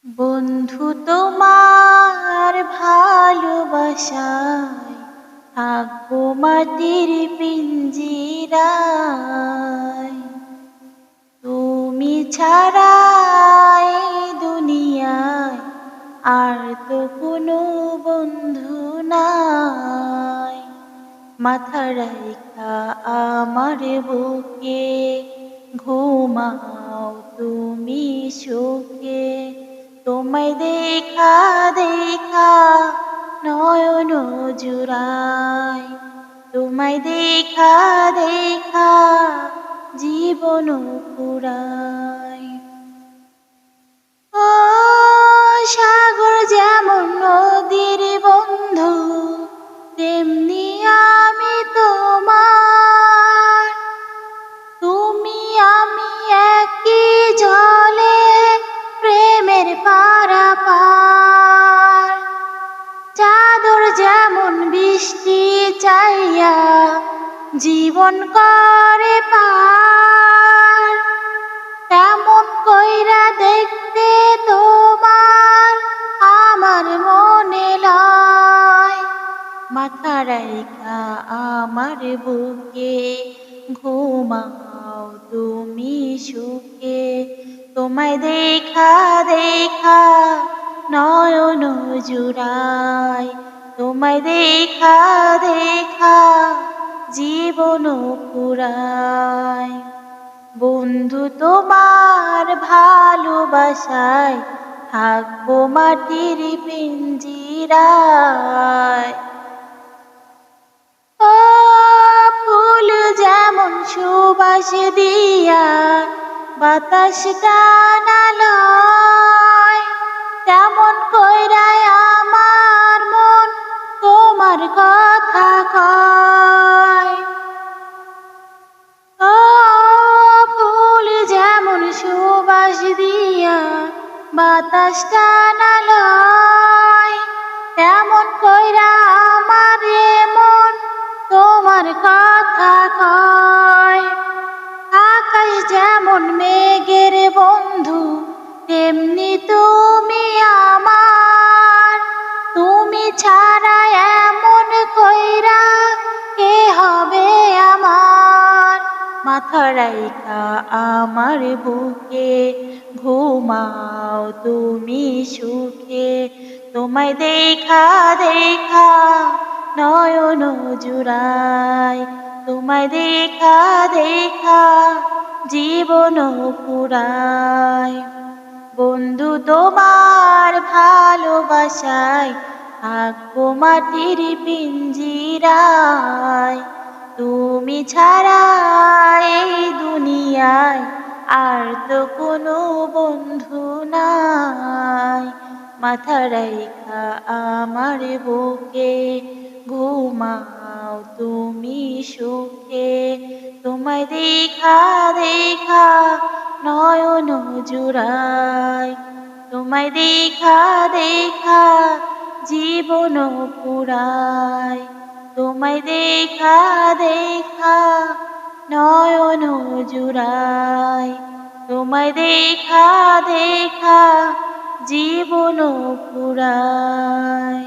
বন্ধু তোমার ভালোবাসায় থাকবো মাটির পিঞ্জিরায়। তুমি ছাড়া এই দুনিয়ায় আর তো কোনো বন্ধু নাই। মাথা রাইখা আমার বুকে ঘুমাও তুমি সুখে। তোমায় দেখা দেখা নয়ন জুড়াই, তোমায় দেখা দেখা জীবন ফুরাই। ও সাগর যেমন নদীর বন্ধু, তেমনি আমি তোমার। তুমি আমি একই জলে প্রেমের পারাপার। চাদর যেমন বৃষ্টি চাইয়া জীবন করে পার, তেমন কইরা দেখতে তোমার আমার মনে লয়। মাথা রাইখা আমার বুকে ঘুমাও তুমি সুখে। তোমায় দেখা দেখা নয়ন জুড়াই, তোমায় দেখা দেখা জীবন ফুরাই। বন্ধু তোমার ভালোবাসায় থাকবো মাটির পিঞ্জিরায়। ও ফুল যেমন সুবাস দিয়া বাতাস টানালয়, তেমন কইরায় আমার মন তোমার কথা কয়। ও ফুল যেমন সুবাস দিয়া বাতাস টানালয়, তেমন কইরা আমার মন তোমার কথা কয়। আকাশ যেমন মেঘের বন্ধু, তেমনি তুমি আমার। তুমি ছাড়া এমন কইরা কে হবে আমার। মাথা রাইখা আমার বুকে ঘুমাও তুমি সুখে। তোমায় দেখা দেখা নয়ন জুড়াই, তোমায় দেখা দেখা জীবন ফুরাই। বন্ধু তোমার ভালোবাসায় থাকবো মাটির পিঞ্জিরায়। তুমি ছাড়া এই দুনিয়ায় আর তো কোনো বন্ধু নাই। মাথা রাইখা আমার বুকে ঘুমাও তুমি সুখে। তোমায় দেখা দেখা নয়ন জুড়াই, তোমায় দেখা দেখা জীবন ফুরাই। তোমায় দেখা দেখা নয়ন জুড়াই, তোমায় দেখা দেখা জীবন ফুরাই।